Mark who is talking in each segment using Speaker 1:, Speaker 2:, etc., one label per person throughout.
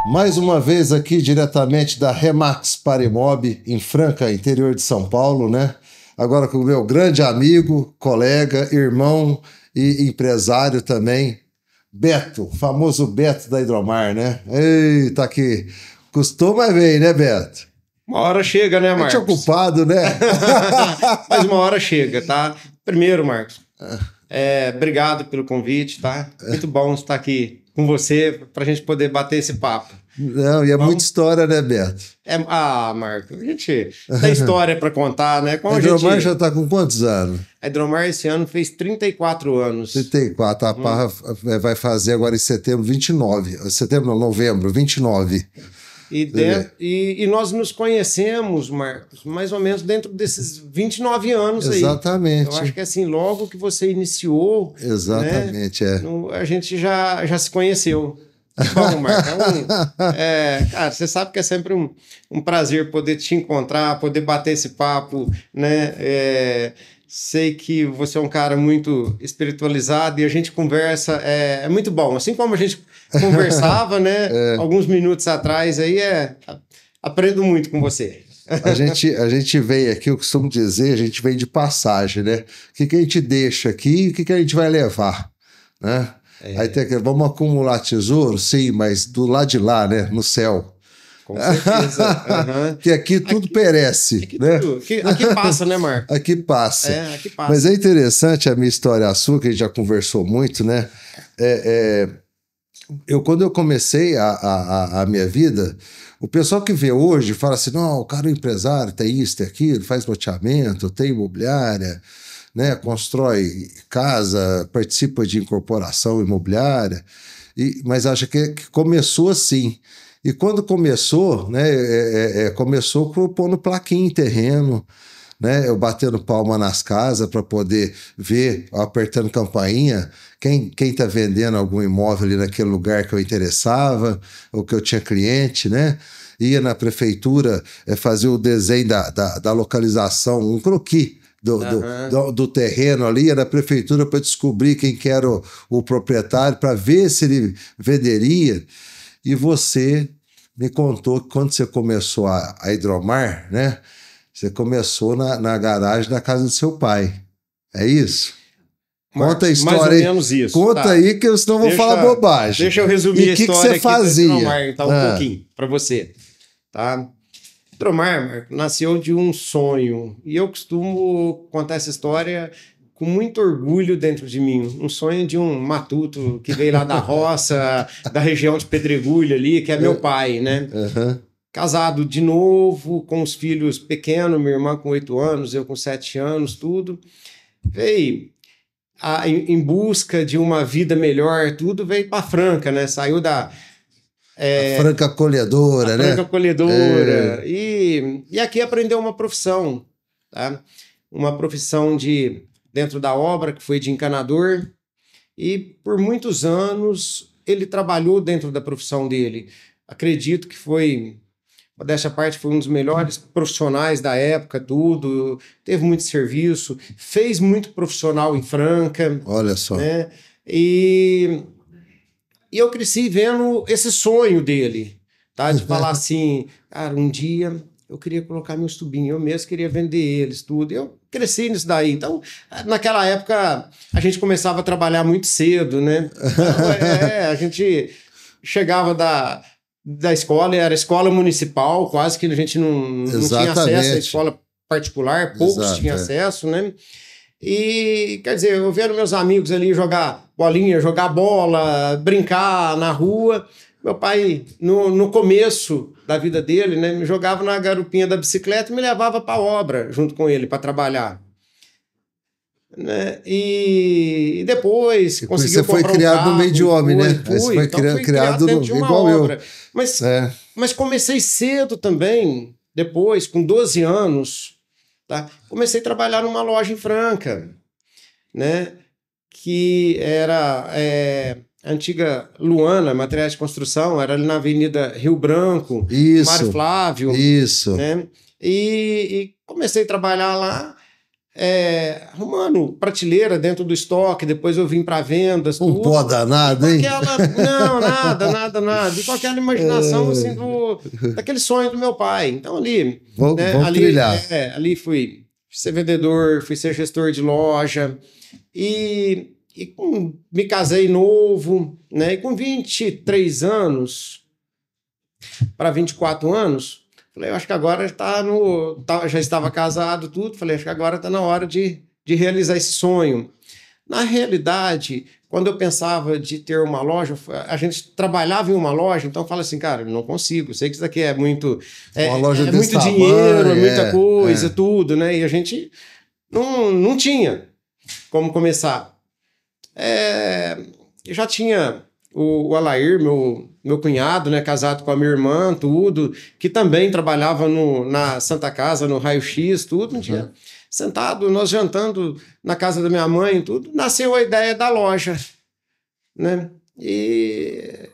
Speaker 1: Mais uma vez aqui diretamente da Remax Parimob, em Franca, interior de São Paulo, né? Agora com o meu grande amigo, colega, irmão e empresário também, Beto, famoso Beto da Hidromar, né? Eita, que custou, mas veio, né, Beto?
Speaker 2: Uma hora chega, né, Marcos?
Speaker 1: A gente é ocupado, né?
Speaker 2: Mas uma hora chega, tá? Primeiro, Marcos, obrigado pelo convite, tá? Muito bom estar aqui com você pra gente poder bater esse papo.
Speaker 1: Não, e é muita história, né, Beto?
Speaker 2: Marcos, a gente tem história pra contar, né?
Speaker 1: A Hidromar já tá com quantos anos?
Speaker 2: A Hidromar esse ano fez 34 anos.
Speaker 1: 34, a Parra vai fazer agora em setembro 29. Setembro não, novembro 29.
Speaker 2: E nós nos conhecemos, Marcos, mais ou menos dentro desses 29 anos aí.
Speaker 1: Exatamente.
Speaker 2: Eu acho que assim, logo que você iniciou...
Speaker 1: Exatamente,
Speaker 2: né, a gente já se conheceu. Bom, Marcos, cara, você sabe que é sempre um prazer poder te encontrar, poder bater esse papo, né? Sei que você é um cara muito espiritualizado e a gente conversa, é muito bom. Assim como a gente conversava, né, alguns minutos atrás, aí aprendo muito com você.
Speaker 1: A gente veio aqui, eu costumo dizer, a gente vem de passagem, né? O que a gente deixa aqui e o que a gente vai levar, né? Aí tem que, vamos acumular tesouro? Sim, mas do lado de lá, né? No céu.
Speaker 2: Com certeza. Uhum.
Speaker 1: Que aqui tudo perece, né?
Speaker 2: Aqui passa, né, Marcos?
Speaker 1: Aqui passa.
Speaker 2: Aqui passa.
Speaker 1: Mas é interessante a minha história, a sua, que a gente já conversou muito, né? Quando eu comecei a minha vida, o pessoal que vê hoje fala assim, não, o cara é empresário, tem isso, tem aquilo, faz loteamento, tem imobiliária, né, constrói casa, participa de incorporação imobiliária, mas acha que começou assim. E quando começou, né, começou pondo plaquinha em terreno, né, eu batendo palma nas casas para poder ver, apertando campainha, quem está vendendo algum imóvel ali naquele lugar que eu interessava, ou que eu tinha cliente, né? Ia na prefeitura fazer o desenho da localização, um croquis do terreno ali, ia na prefeitura para descobrir quem que era o proprietário, para ver se ele venderia. E você me contou que quando você começou a Hidromar, né? Você começou na garagem da casa do seu pai. É isso?
Speaker 2: Marcos,
Speaker 1: conta a história
Speaker 2: mais ou menos isso.
Speaker 1: Conta aí, que senão eu vou falar bobagem.
Speaker 2: Deixa eu resumir a história
Speaker 1: que você fazia?
Speaker 2: Hidromar, tá, um pouquinho para você. Tá? Hidromar nasceu de um sonho. E eu costumo contar essa história com muito orgulho dentro de mim. Um sonho de um matuto que veio lá da roça, da região de Pedregulho ali, que é meu pai, né? Casado de novo, com os filhos pequenos, minha irmã com 8 anos, eu com 7 anos, tudo. Veio em busca de uma vida melhor, tudo veio para Franca, né? Saiu da...
Speaker 1: a Franca acolhedora, né?
Speaker 2: Franca acolhedora. E aqui aprendeu uma profissão, tá? Uma profissão dentro da obra, que foi de encanador. E por muitos anos ele trabalhou dentro da profissão dele. Acredito que foi... Modéstia à parte, foi um dos melhores profissionais da época, tudo. Teve muito serviço, fez muito profissional em Franca.
Speaker 1: Olha só.
Speaker 2: Né? E eu cresci vendo esse sonho dele, tá? De falar assim, cara, um dia eu queria colocar meus tubinhos, eu mesmo queria vender eles, tudo. Eu cresci nisso daí. Então, naquela época, a gente começava a trabalhar muito cedo, né? Então, a gente chegava da escola, era escola municipal, quase que a gente não tinha acesso à escola particular, poucos tinham acesso, né? E, quer dizer, eu vendo meus amigos ali jogar bolinha, jogar bola, brincar na rua. Meu pai, no começo da vida dele, né, me jogava na garupinha da bicicleta e me levava para a obra junto com ele, para trabalhar. Né? E depois conseguiu comprar um carro.
Speaker 1: Você foi criado no meio de homem, né?
Speaker 2: Você foi criado dentro de uma
Speaker 1: igual
Speaker 2: obra.
Speaker 1: Eu.
Speaker 2: Mas comecei cedo também, depois, com 12 anos, tá? Comecei a trabalhar numa loja em Franca, né? Que era a antiga Luana, materiais de construção, era ali na Avenida Rio Branco,
Speaker 1: isso,
Speaker 2: Mário Flávio.
Speaker 1: Isso.
Speaker 2: Né? E comecei a trabalhar lá. arrumando prateleira dentro do estoque, depois eu vim para vendas.
Speaker 1: Um pó danado, hein?
Speaker 2: Não, nada. E com aquela imaginação assim, daquele sonho do meu pai. Então ali.
Speaker 1: Vamos trilhar.
Speaker 2: Ali fui ser vendedor, fui ser gestor de loja. E me casei novo, né? E com 23 anos para 24 anos. Falei, eu acho que agora já estava casado, tudo. Falei, acho que agora está na hora de realizar esse sonho. Na realidade, quando eu pensava de ter uma loja, a gente trabalhava em uma loja, então fala assim, cara, eu não consigo, sei que isso daqui é muito,
Speaker 1: uma loja
Speaker 2: muito
Speaker 1: tamanho,
Speaker 2: dinheiro, é muita coisa, tudo, né? E a gente não tinha como começar. Eu já tinha o Alair, meu cunhado, né, casado com a minha irmã, tudo, que também trabalhava na Santa Casa, no Raio-X, tudo. Um dia, sentado, nós jantando na casa da minha mãe, tudo, nasceu a ideia da loja, né? E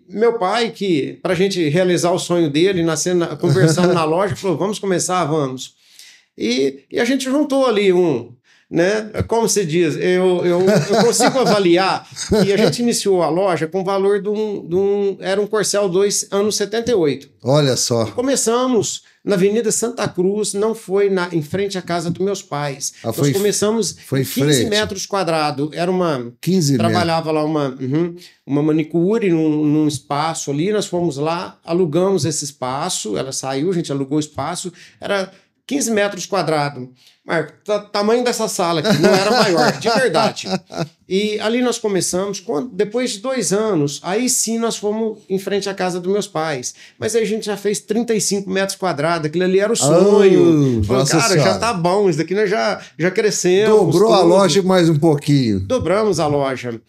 Speaker 2: meu pai, que para a gente realizar o sonho dele, conversando na loja, falou, vamos começar, vamos. E a gente juntou ali né? Como se diz, eu consigo avaliar que a gente iniciou a loja com o valor era um Corcel 2 anos 78.
Speaker 1: Olha só.
Speaker 2: E começamos na Avenida Santa Cruz, não foi em frente à casa dos meus pais. Nós começamos em 15 metros quadrados. Era
Speaker 1: 15
Speaker 2: trabalhava lá uma manicure num espaço ali, nós fomos lá, alugamos esse espaço, ela saiu, a gente alugou o espaço, era 15 metros quadrados. Marco, tamanho dessa sala aqui, não era maior, de verdade. E ali nós começamos, depois de 2 anos, aí sim nós fomos em frente à casa dos meus pais. Mas aí a gente já fez 35 metros quadrados, aquilo ali era o sonho. Falei, cara, senhora, já tá bom, isso daqui nós já crescemos.
Speaker 1: Dobrou a loja mais um pouquinho.
Speaker 2: Dobramos a loja.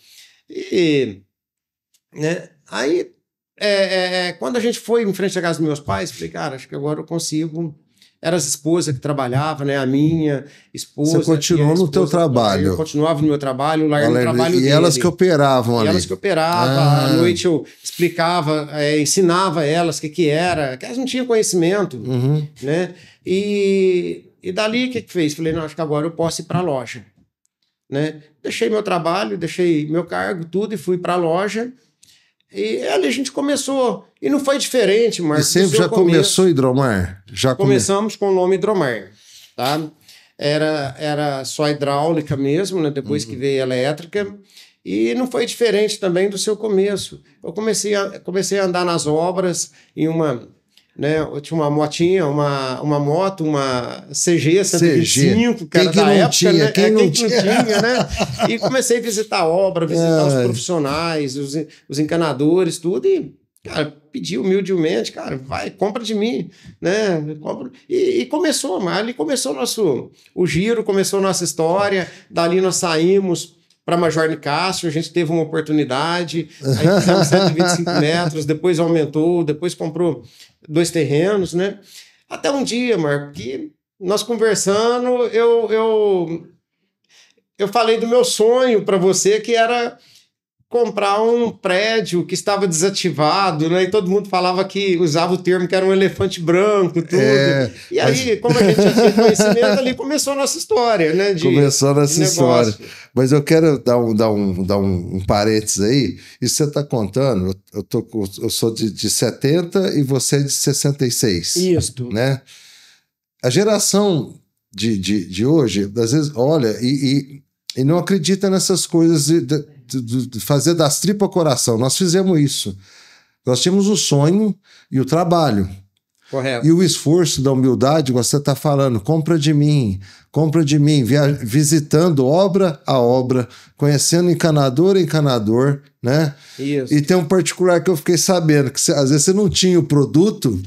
Speaker 2: E, né, aí, quando a gente foi em frente à casa dos meus pais, falei, cara, acho que agora eu consigo... Era as esposas que trabalhavam, né? A minha esposa...
Speaker 1: Você continuou no teu trabalho.
Speaker 2: Eu continuava no meu trabalho, o Lair no trabalho dele.
Speaker 1: E elas que operavam ali.
Speaker 2: Elas que operavam. À noite eu explicava, ensinava elas o que era. Que elas não tinham conhecimento, né? E dali, o que fez? Falei, não, acho que agora eu posso ir para a loja, né? Deixei meu trabalho, deixei meu cargo, tudo, e fui para a loja. E ali a gente começou. E não foi diferente, Marcos.
Speaker 1: E sempre já começou Hidromar?
Speaker 2: Começamos com o nome Hidromar, tá? Era só hidráulica mesmo, né? Depois que veio a elétrica. E não foi diferente também do seu começo. Eu comecei a andar nas obras em né? Eu tinha uma motinha, uma moto, uma CG 125, que era da época, né? Quem não tinha, né? E comecei a visitar a obra, visitar os profissionais, os encanadores, tudo, e, cara, pedi humildemente, cara, vai, compra de mim, né? E começou, mas ali começou o giro, começou a nossa história, dali nós saímos para Major Nicásio, a gente teve uma oportunidade, aí fizemos 125 metros, depois aumentou, depois comprou 2 terrenos, né? Até um dia, Marco, que nós conversando, eu falei do meu sonho para você, que era comprar um prédio que estava desativado, né? E todo mundo falava que usava o termo que era um elefante branco, tudo. E aí, como a gente já tinha conhecimento, ali começou a nossa história, né?
Speaker 1: Começou a nossa história. Mas eu quero dar um parênteses aí. Isso você está contando, eu sou de 70 e você é de 66.
Speaker 2: Isso.
Speaker 1: Né? A geração de hoje, às vezes, olha, e não acredita nessas coisas de fazer das tripas coração. Nós fizemos isso. Nós tínhamos o sonho e o trabalho.
Speaker 2: Correto.
Speaker 1: E o esforço da humildade, você está falando, compra de mim, visitando obra a obra, conhecendo encanador a encanador, né?
Speaker 2: Isso.
Speaker 1: E tem um particular que eu fiquei sabendo, que às vezes você não tinha o produto,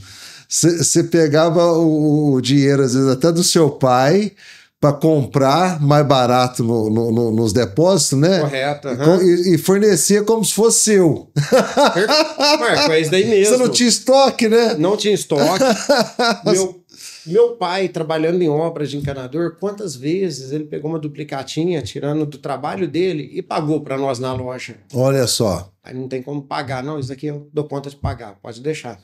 Speaker 1: você pegava o dinheiro, às vezes até do seu pai, para comprar mais barato nos depósitos, né?
Speaker 2: Correto.
Speaker 1: E fornecia como se fosse seu.
Speaker 2: Marco, é isso daí mesmo.
Speaker 1: Você não tinha estoque, né?
Speaker 2: Não tinha estoque. Meu pai, trabalhando em obras de encanador, quantas vezes ele pegou uma duplicatinha, tirando do trabalho dele, e pagou para nós na loja.
Speaker 1: Olha só.
Speaker 2: Aí não tem como pagar. Não, isso aqui eu dou conta de pagar, pode deixar.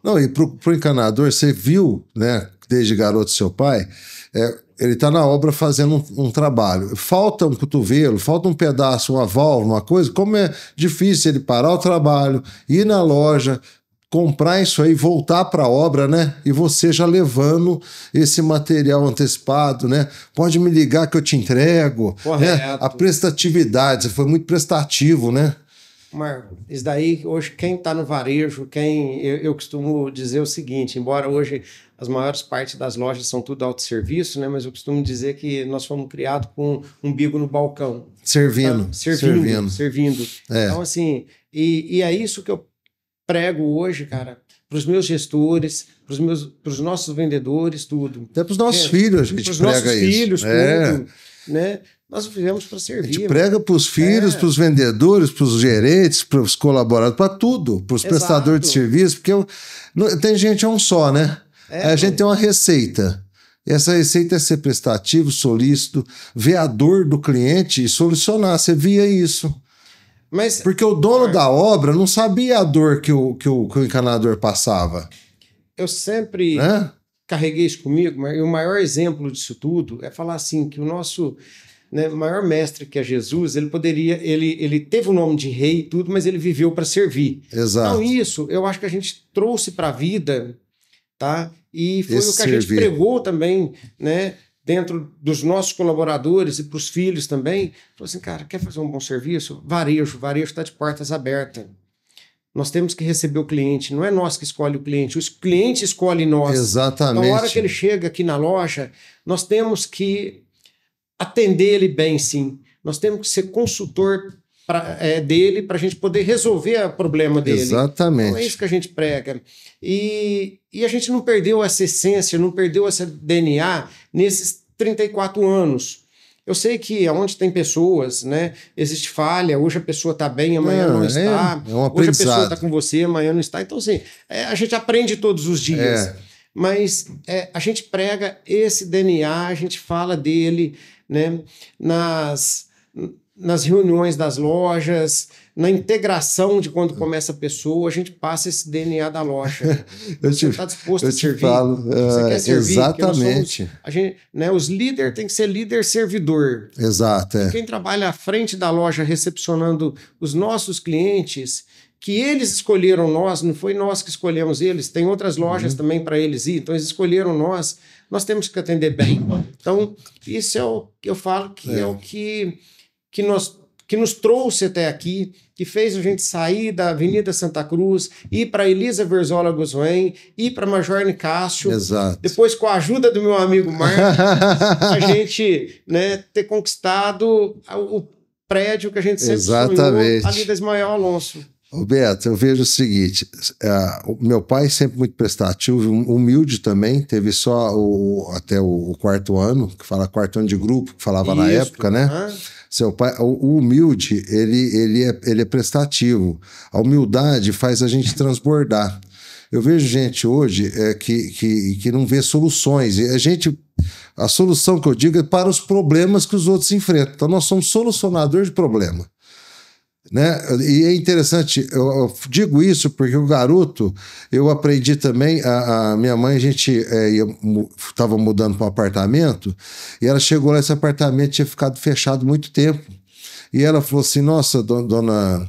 Speaker 1: Não, e pro encanador, você viu, né, desde garoto seu pai, ele está na obra fazendo um trabalho. Falta um cotovelo, falta um pedaço, uma válvula, uma coisa. Como é difícil ele parar o trabalho, ir na loja, comprar isso aí, voltar para a obra, né? E você já levando esse material antecipado, né? Pode me ligar que eu te entrego.
Speaker 2: Correto.
Speaker 1: Né? A prestatividade, você foi muito prestativo, né?
Speaker 2: Marco, isso daí, hoje, quem está no varejo, eu costumo dizer o seguinte, embora hoje as maiores partes das lojas são tudo autosserviço, né? Mas eu costumo dizer que nós fomos criados com um umbigo no balcão.
Speaker 1: Servindo.
Speaker 2: Tá? Servindo. Então, assim, e é isso que eu prego hoje, cara, para os meus gestores, para os nossos vendedores, tudo.
Speaker 1: Até para os nossos filhos a gente prega isso. Para os nossos filhos,
Speaker 2: tudo, né? Nós vivemos para servir.
Speaker 1: A gente prega para os filhos, para os vendedores, para os gerentes, para os colaboradores, para tudo, para os prestadores de serviço, porque tem gente um só, né? A gente tem uma receita. E essa receita é ser prestativo, solícito, ver a dor do cliente e solucionar. Você via isso. Porque o dono da obra não sabia a dor que o encanador passava.
Speaker 2: Eu sempre carreguei isso comigo, mas o maior exemplo disso tudo é falar assim, que o nosso... Né, o maior mestre, que é Jesus, ele teve o nome de rei e tudo, mas ele viveu para servir.
Speaker 1: Exato.
Speaker 2: Então isso, eu acho que a gente trouxe para a vida, tá? E foi o que a gente pregou também, né? Dentro dos nossos colaboradores e para os filhos também. Falou assim, cara, quer fazer um bom serviço? Varejo está de portas abertas. Nós temos que receber o cliente, não é nós que escolhe o cliente escolhe nós.
Speaker 1: Exatamente.
Speaker 2: Na hora que ele chega aqui na loja, nós temos que atender ele bem, sim. Nós temos que ser consultor dele para a gente poder resolver o problema dele.
Speaker 1: Exatamente.
Speaker 2: Então é isso que a gente prega. E a gente não perdeu essa essência, não perdeu essa DNA nesses 34 anos. Eu sei que onde tem pessoas, né, existe falha, hoje a pessoa está bem, amanhã não está. Hoje a pessoa está com você, amanhã não está. Então, assim, a gente aprende todos os dias. Mas a gente prega esse DNA, a gente fala dele, né, nas reuniões das lojas, na integração de quando começa a pessoa, a gente passa esse DNA da loja. Você está disposto a servir? Você quer servir?
Speaker 1: Exatamente.
Speaker 2: Os líderes têm que ser líder-servidor.
Speaker 1: Exato.
Speaker 2: Quem trabalha à frente da loja recepcionando os nossos clientes, que eles escolheram nós, não foi nós que escolhemos eles, tem outras lojas também para eles ir, então eles escolheram nós temos que atender bem. Então, isso é o que eu falo que é o que nos trouxe até aqui, que fez a gente sair da Avenida Santa Cruz, ir para Elisa Verzola Guzmán, ir para Major Nicásio.
Speaker 1: Exato.
Speaker 2: Depois, com a ajuda do meu amigo Marcos, a gente, né, ter conquistado o prédio que a gente sempre sonhou ali da Ismael Alonso.
Speaker 1: Beto, eu vejo o seguinte, o meu pai sempre muito prestativo, humilde também, teve só até o quarto ano, que fala quarto ano de grupo, que falava na época, né? Seu pai, o humilde, ele é prestativo. A humildade faz a gente transbordar. Eu vejo gente hoje que não vê soluções. E a solução que eu digo é para os problemas que os outros enfrentam. Então nós somos solucionadores de problema. Né? E é interessante, eu digo isso porque o garoto, eu aprendi também, a minha mãe, a gente estava mudando para um apartamento e ela chegou lá, esse apartamento tinha ficado fechado muito tempo e ela falou assim, nossa, dona,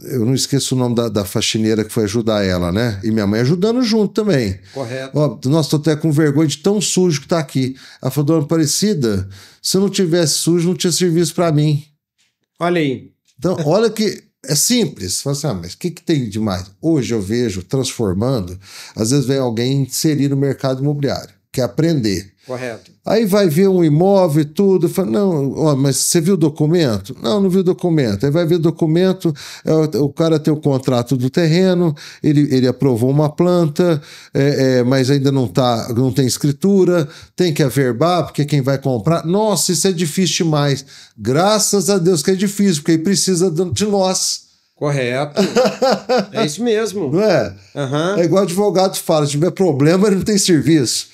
Speaker 1: eu não esqueço o nome da faxineira que foi ajudar ela, né? E minha mãe ajudando junto também.
Speaker 2: Correto.
Speaker 1: Ó, nossa, tô até com vergonha de tão sujo que tá aqui. Ela falou, dona Aparecida, se eu não tivesse sujo, não tinha serviço para mim.
Speaker 2: Olha aí.
Speaker 1: Então, olha que é simples. Você fala assim, mas o que tem de mais? Hoje eu vejo transformando, às vezes vem alguém inserir no mercado imobiliário, quer aprender.
Speaker 2: Correto.
Speaker 1: Aí vai ver um imóvel e tudo, fala, não, mas você viu o documento? Não viu o documento. Aí vai ver o documento, o cara tem o contrato do terreno, ele aprovou uma planta, mas ainda não tem escritura, tem que averbar, porque quem vai comprar... Nossa, isso é difícil demais. Graças a Deus que é difícil, porque aí precisa de nós.
Speaker 2: Correto. É isso mesmo.
Speaker 1: Não é? É igual advogado fala, se tiver problema, ele não tem serviço.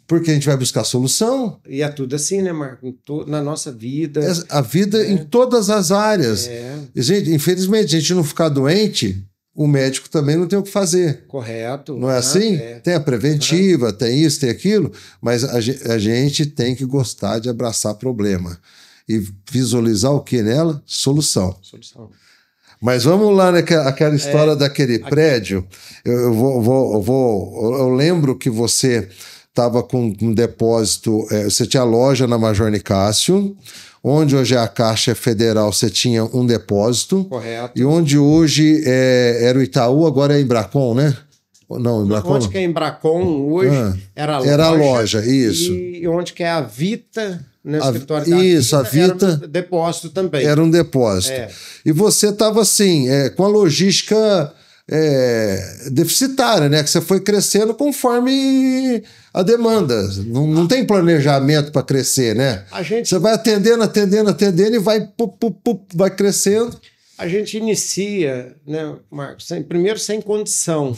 Speaker 1: Porque a gente vai buscar solução.
Speaker 2: E é tudo assim, né, Marco? Na nossa vida.
Speaker 1: A vida em todas as áreas. Gente, infelizmente, a gente não ficar doente, o médico também não tem o que fazer.
Speaker 2: Correto.
Speaker 1: Não é assim? Tem a preventiva, tem isso, tem aquilo, mas a gente tem que gostar de abraçar problema e visualizar o que nela? Solução. Mas vamos lá naquela história daquele prédio. Eu lembro que você estava com um depósito, você tinha loja na Major Nicásio, onde hoje é a Caixa Federal, você tinha um depósito.
Speaker 2: Correto.
Speaker 1: E onde hoje era o Itaú, agora é Embracon, né? Não, Embracon.
Speaker 2: Onde que é Embracon hoje era a loja.
Speaker 1: Era a loja, isso.
Speaker 2: E onde que é a Vita, no escritório
Speaker 1: da Vita.
Speaker 2: Era um depósito também.
Speaker 1: Era um depósito. E você estava assim, com a logística deficitária, né? Que você foi crescendo conforme a demanda. Não tem planejamento para crescer, né? Você vai atendendo e vai crescendo.
Speaker 2: A gente inicia, né, Marcos, primeiro sem condição,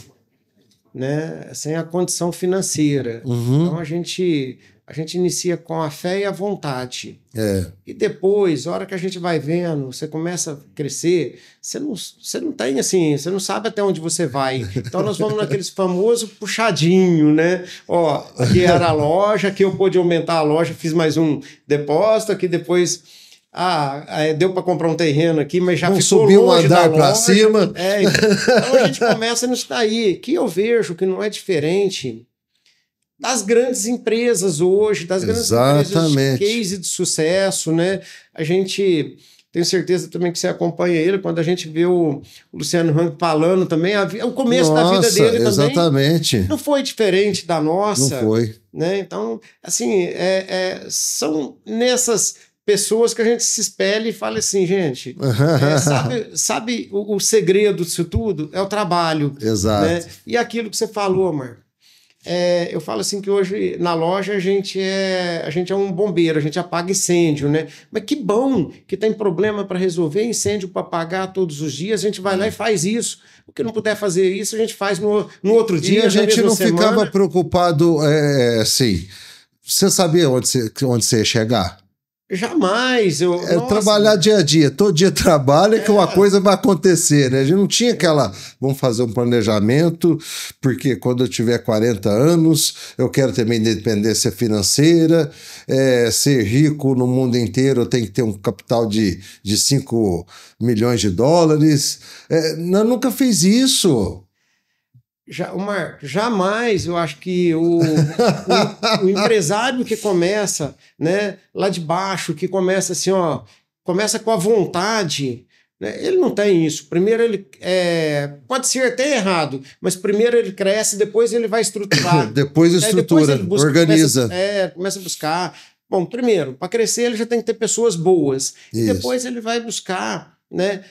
Speaker 2: né? Sem a condição financeira. Então a gente inicia com a fé e a vontade. E depois, a hora que a gente vai vendo, você começa a crescer, você não tem assim, você não sabe até onde você vai. Então nós vamos naqueles famosos puxadinho, né? Ó, aqui era a loja, aqui eu pude aumentar a loja, fiz mais um depósito, aqui depois deu para comprar um terreno aqui, mas já ficou
Speaker 1: subir
Speaker 2: longe
Speaker 1: um andar para cima.
Speaker 2: Então a gente começa nisso daí, que eu vejo que não é diferente das grandes empresas hoje, das grandes empresas de case de sucesso, né? A gente, tenho certeza também que você acompanha ele, quando a gente vê o Luciano Hang falando também, o começo da vida dele também não foi diferente da nossa.
Speaker 1: Não foi.
Speaker 2: Né? Então, assim, são nessas pessoas que a gente se espelha e fala assim, gente, sabe o segredo disso tudo? É o trabalho.
Speaker 1: Exato.
Speaker 2: Né? E aquilo que você falou, Marco. Eu falo assim que hoje na loja a gente é um bombeiro, a gente apaga incêndio, né? Mas que bom que tem problema para resolver, incêndio para apagar todos os dias, a gente vai lá e faz isso. O que não puder fazer isso, a gente faz no outro dia.
Speaker 1: E a gente não ficava preocupado, assim, você sabia onde você ia chegar?
Speaker 2: Jamais.
Speaker 1: Trabalhar dia a dia. Todo dia trabalha que uma coisa vai acontecer, né? A gente não tinha vamos fazer um planejamento, porque quando eu tiver 40 anos, eu quero ter minha independência financeira, ser rico no mundo inteiro, eu tenho que ter um capital de 5 milhões de dólares. Eu nunca fiz isso.
Speaker 2: Jamais eu acho que o empresário que começa, né, lá de baixo, que começa assim, começa com a vontade, né, ele não tem isso. Primeiro ele pode ser até errado, mas primeiro ele cresce, depois ele vai estruturar.
Speaker 1: Depois estrutura, depois organiza.
Speaker 2: Começa a buscar. Bom, primeiro, para crescer ele já tem que ter pessoas boas. Isso. E depois ele vai buscar, né,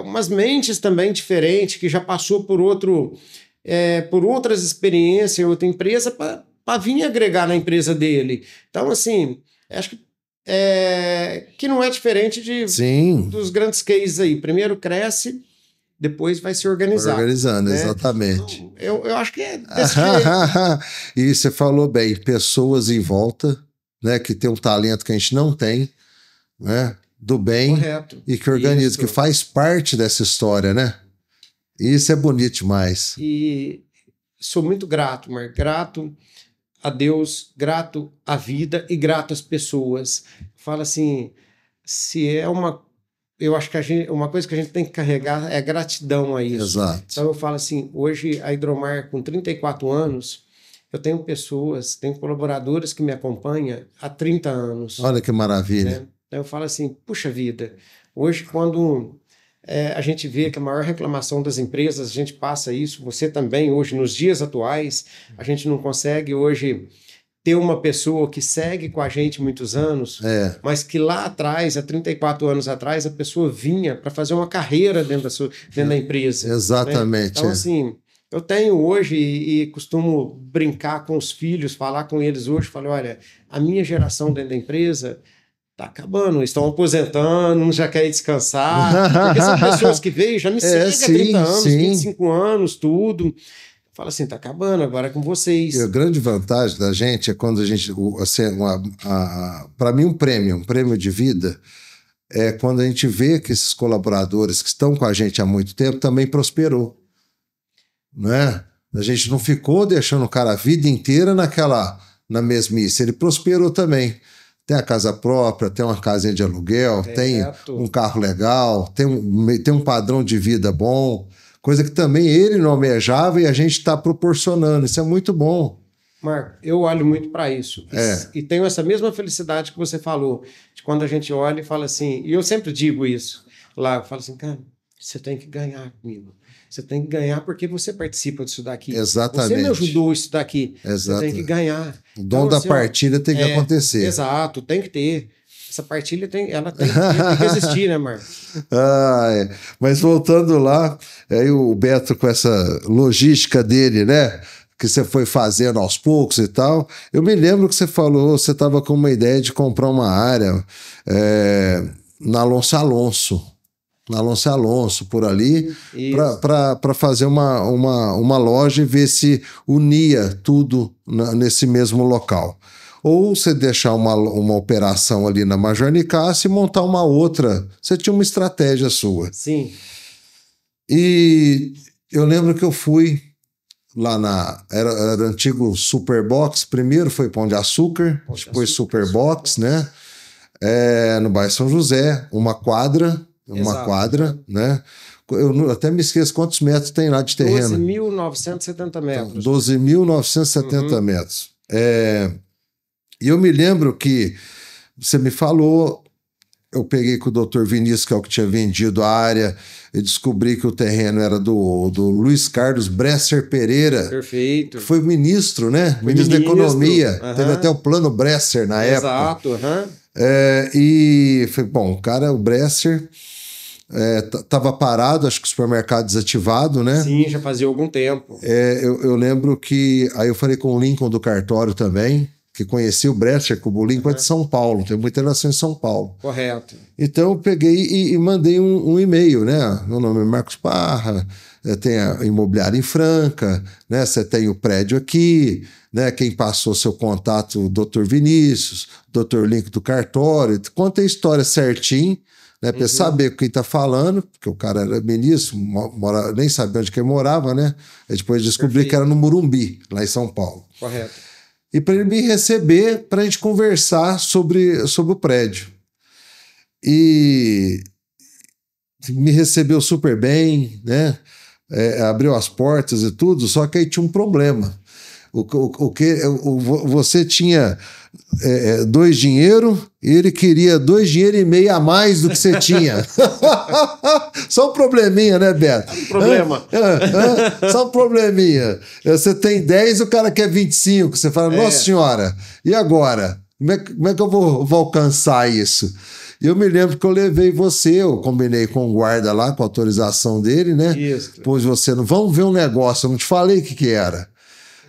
Speaker 2: umas mentes também diferentes, que já passou por outras experiências, outra empresa, para vir agregar na empresa dele. Então, assim, acho que não é diferente dos grandes cases aí. Primeiro cresce, depois vai se organizar.
Speaker 1: Organizando, né? Exatamente.
Speaker 2: Então, eu acho que é
Speaker 1: desse jeito. E você falou bem, pessoas em volta, né, que tem um talento que a gente não tem, né, do bem. Correto. E que organiza, que faz parte dessa história, né? Isso é bonito demais.
Speaker 2: E sou muito grato, Marco. Grato a Deus, grato à vida e grato às pessoas. Fala assim, eu acho que uma coisa que a gente tem que carregar é gratidão a isso.
Speaker 1: Exato.
Speaker 2: Então eu falo assim, hoje a Hidromar com 34 anos, eu tenho tenho colaboradores que me acompanham há 30 anos.
Speaker 1: Olha que maravilha.
Speaker 2: Né? Então eu falo assim, puxa vida, hoje quando a gente vê que a maior reclamação das empresas, a gente passa isso, você também hoje, nos dias atuais, a gente não consegue hoje ter uma pessoa que segue com a gente muitos anos, mas que lá atrás, há 34 anos atrás, a pessoa vinha para fazer uma carreira dentro da empresa.
Speaker 1: Exatamente.
Speaker 2: Né? Então, assim, eu tenho hoje e costumo brincar com os filhos, falar com eles hoje, falo, olha, a minha geração dentro da empresa tá acabando, estão aposentando, já querem descansar, porque são pessoas que veio, já me seguem há 30 anos, 25 anos, tudo. Fala assim, tá acabando, agora é com vocês.
Speaker 1: E a grande vantagem da gente é quando a gente, assim, para mim um prêmio de vida é quando a gente vê que esses colaboradores que estão com a gente há muito tempo também prosperou, não é? A gente não ficou deixando o cara a vida inteira na mesmice, ele prosperou também. Tem a casa própria, tem uma casinha de aluguel, tem um carro legal, tem um padrão de vida bom, coisa que também ele não almejava e a gente está proporcionando. Isso é muito bom.
Speaker 2: Marco, eu olho muito para isso. E tenho essa mesma felicidade que você falou, de quando a gente olha e fala assim, e eu sempre digo isso lá, eu falo assim, cara, você tem que ganhar comigo. Você tem que ganhar porque você participa disso daqui.
Speaker 1: Exatamente.
Speaker 2: Você me ajudou isso daqui.
Speaker 1: Exato.
Speaker 2: Você tem que ganhar.
Speaker 1: O dom da partilha tem que acontecer.
Speaker 2: Exato, tem que ter. Essa partilha tem que existir, né, Marco?
Speaker 1: Mas voltando lá, aí o Beto com essa logística dele, né? Que você foi fazendo aos poucos e tal. Eu me lembro que você falou, você estava com uma ideia de comprar uma área na Alonso Alonso, por ali, para fazer uma loja e ver se unia tudo nesse mesmo local. Ou você deixar uma operação ali na Major Nicásio e montar uma outra. Você tinha uma estratégia sua.
Speaker 2: Sim.
Speaker 1: E eu lembro que eu fui lá era antigo Superbox, primeiro foi Pão de Açúcar, depois Superbox, né? No bairro São José, uma quadra, né? Eu até me esqueço quantos metros tem lá de terreno.
Speaker 2: 12.970 metros.
Speaker 1: 12.970 metros. E eu me lembro que você me falou, eu peguei com o Dr. Vinícius, que é o que tinha vendido a área, e descobri que o terreno era do Luiz Carlos Bresser Pereira.
Speaker 2: Perfeito.
Speaker 1: Que foi ministro, né? Ministro da Economia. Teve até o plano Bresser na época.
Speaker 2: Exato.
Speaker 1: E foi bom, o Bresser estava parado, acho que o supermercado desativado, né?
Speaker 2: Sim, já fazia algum tempo.
Speaker 1: Eu lembro que aí eu falei com o Lincoln do cartório também, que conhecia o Bresser, que o Lincoln é de São Paulo, tem muita relação em São Paulo.
Speaker 2: Correto.
Speaker 1: Então eu peguei e mandei um e-mail, né? Meu nome é Marcos Parra, tem a imobiliária em Franca, né? Você tem o prédio aqui, né? Quem passou seu contato, o Dr. Vinícius, Dr. Lincoln do cartório, conta a história certinho, né? Para saber quem está falando, porque o cara era ministro, nem sabia onde que ele morava, né? E depois descobri que era no Morumbi, lá em São Paulo.
Speaker 2: Correto.
Speaker 1: E para ele me receber, para a gente conversar sobre o prédio. E me recebeu super bem, né? Abriu as portas e tudo, só que aí tinha um problema. Você tinha 2 dinheiro e ele queria 2,5 dinheiro a mais do que você tinha. Só um probleminha, né, Beto?
Speaker 2: Um problema.
Speaker 1: Só um probleminha. Você tem 10, o cara quer 25. Você fala, nossa senhora, e agora? Como é que eu vou alcançar isso? E eu me lembro que eu levei você, eu combinei com o guarda lá, com a autorização dele, né?
Speaker 2: Isso.
Speaker 1: Pois você, vamos ver um negócio, eu não te falei o que era.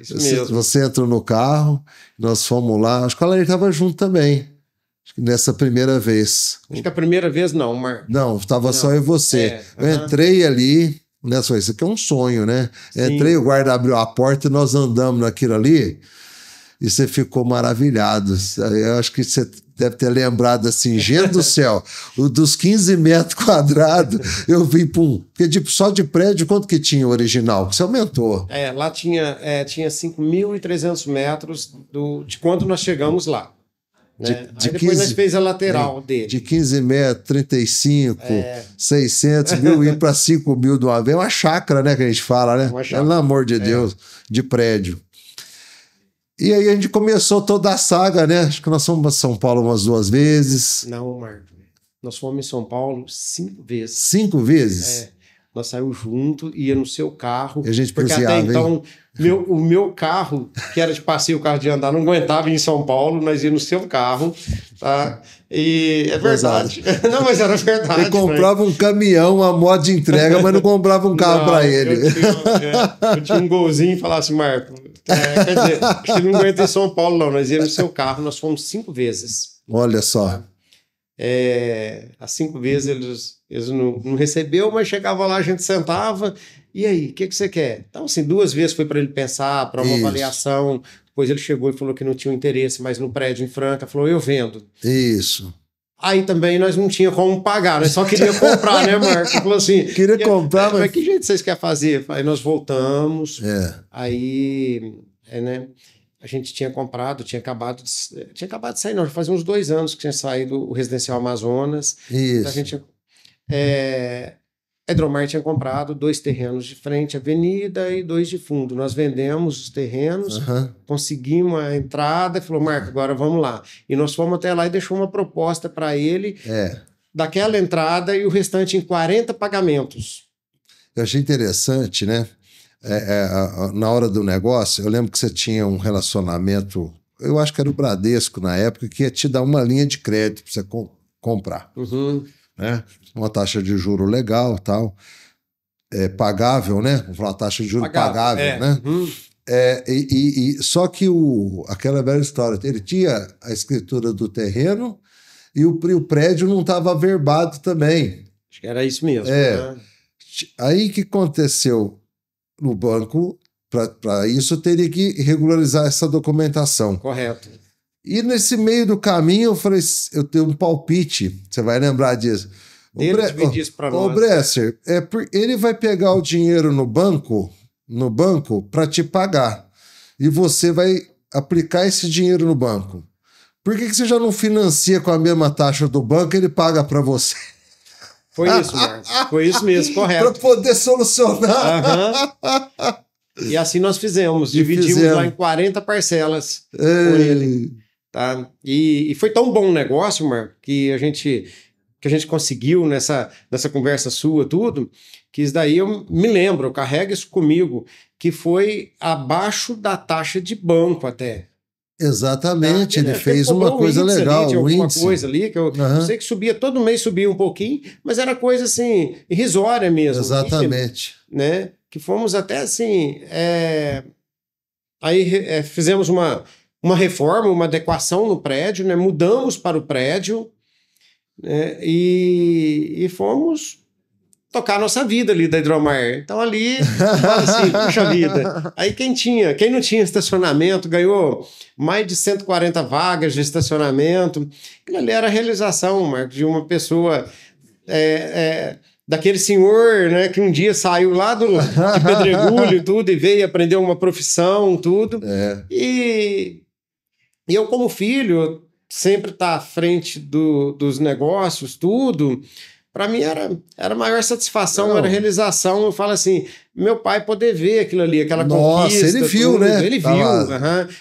Speaker 2: Isso mesmo.
Speaker 1: Você entrou no carro, nós fomos lá, acho que a Laís estava junto também, nessa primeira vez.
Speaker 2: Acho que a primeira vez não, Marcos.
Speaker 1: Não, estava só eu e você. Eu entrei ali, isso aqui é um sonho, né?
Speaker 2: Sim.
Speaker 1: Entrei, o guarda abriu a porta e nós andamos naquilo ali e você ficou maravilhado. Eu acho que você deve ter lembrado assim, gente do céu, dos 15 metros quadrados, eu vim, porque só de prédio, quanto que tinha o original? Você aumentou.
Speaker 2: Lá tinha 5.300 metros de quando nós chegamos lá. Né? Depois nós fez a lateral dele.
Speaker 1: De 15 metros, 35, 600 mil, ir para 5 mil de uma vez. É uma chácara, né, que a gente fala, né? Pelo amor de Deus, de prédio. E aí a gente começou toda a saga, né? Acho que nós fomos para São Paulo umas 2 vezes.
Speaker 2: Não, Marco. Nós fomos em São Paulo 5 vezes.
Speaker 1: 5 vezes?
Speaker 2: Nós saímos junto, ia no seu carro.
Speaker 1: E a gente
Speaker 2: porque até então, o meu carro, que era de passeio, o carro de andar, não aguentava ir em São Paulo, nós íamos no seu carro, tá? E é verdade. Não, mas era verdade.
Speaker 1: Ele comprava um caminhão, uma moto de entrega, mas não comprava um carro para ele.
Speaker 2: Eu tinha um golzinho e falava assim, Marco, quer dizer, acho que não aguenta em São Paulo, não. Nós íamos no seu carro, nós fomos 5 vezes.
Speaker 1: Olha só.
Speaker 2: As 5 vezes eles não recebeu, mas chegava lá, a gente sentava, e aí, o que você quer? Então, assim, 2 vezes foi para ele pensar, para uma avaliação, depois ele chegou e falou que não tinha interesse mais no prédio em Franca, falou, eu vendo.
Speaker 1: Isso.
Speaker 2: Aí também nós não tinha como pagar, nós só queria comprar, né, Marco? Falou assim,
Speaker 1: Queria comprar,
Speaker 2: mas que jeito vocês querem fazer? Aí nós voltamos,
Speaker 1: É.
Speaker 2: aí, né, a gente tinha comprado, tinha acabado de sair, não, já fazia uns 2 anos que tinha saído o Residencial Amazonas.
Speaker 1: Isso.
Speaker 2: A gente, a Hidromar tinha comprado 2 terrenos de frente à avenida e 2 de fundo. Nós vendemos os terrenos, conseguimos a entrada e falou, Marco, agora vamos lá. E nós fomos até lá e deixou uma proposta para ele daquela entrada e o restante em 40 pagamentos.
Speaker 1: Eu achei interessante, né? Na hora do negócio, eu lembro que você tinha um relacionamento, eu acho que era o Bradesco na época, que ia te dar uma linha de crédito para você comprar. Né? Uma taxa de juro legal, tal, pagável, né? Vamos falar taxa de juro pagável, né? Só que aquela velha história, ele tinha a escritura do terreno e o prédio não estava averbado também.
Speaker 2: Acho que era isso mesmo. Né?
Speaker 1: Aí que aconteceu no banco, para isso teria que regularizar essa documentação.
Speaker 2: Correto.
Speaker 1: E nesse meio do caminho eu falei, eu tenho um palpite, você vai lembrar disso. O Bresser, ele vai pegar o dinheiro no banco para te pagar. E você vai aplicar esse dinheiro no banco. Por que você já não financia com a mesma taxa do banco e ele paga para você?
Speaker 2: Foi isso, Marcos. Foi isso mesmo, correto.
Speaker 1: Para poder solucionar.
Speaker 2: E assim nós fizemos. Dividimos lá em 40 parcelas com ele. Tá? E foi tão bom o negócio, Marco, que a gente conseguiu nessa conversa sua, tudo, que isso daí eu me lembro, eu carrego isso comigo, que foi abaixo da taxa de banco até.
Speaker 1: Exatamente, ele fez uma coisa legal.
Speaker 2: Ali, alguma coisa ali, que eu sei que subia, todo mês subia um pouquinho, mas era coisa assim, irrisória mesmo.
Speaker 1: Exatamente.
Speaker 2: Né? Que fomos até assim. Aí fizemos uma reforma, uma adequação no prédio, né? Mudamos para o prédio, né? E fomos tocar a nossa vida ali da Hidromar. Então ali, assim, puxa vida. Aí quem não tinha estacionamento ganhou mais de 140 vagas de estacionamento. Aquilo ali era a realização, Marcos, de uma pessoa, daquele senhor, né, que um dia saiu lá de Pedregulho e tudo, e veio aprender uma profissão, tudo. E eu, como filho, sempre estar à frente dos negócios, tudo, para mim era a maior satisfação, era a realização. Eu falo assim, meu pai poder ver aquilo ali, aquela conquista.
Speaker 1: Ele viu,
Speaker 2: tudo,
Speaker 1: né?
Speaker 2: Ele viu.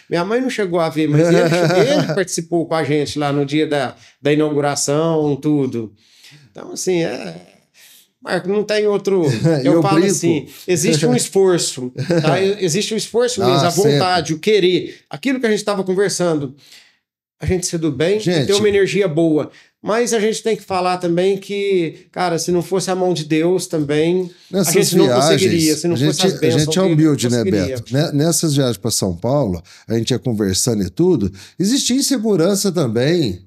Speaker 2: Minha mãe não chegou a ver, mas ele participou com a gente lá no dia da inauguração, tudo. Então, assim, Marco, não tem outro. Eu falo assim: existe um esforço, tá? Existe um esforço mesmo, a vontade, sempre. O querer. Aquilo que a gente estava conversando, a gente ser do bem e ter uma energia boa. Mas a gente tem que falar também que, cara, se não fosse a mão de Deus também, a gente não conseguiria. Se não fosse as bênçãos,
Speaker 1: a gente é humilde, né, Beto? Nessas viagens para São Paulo, a gente ia conversando e tudo, existia insegurança também.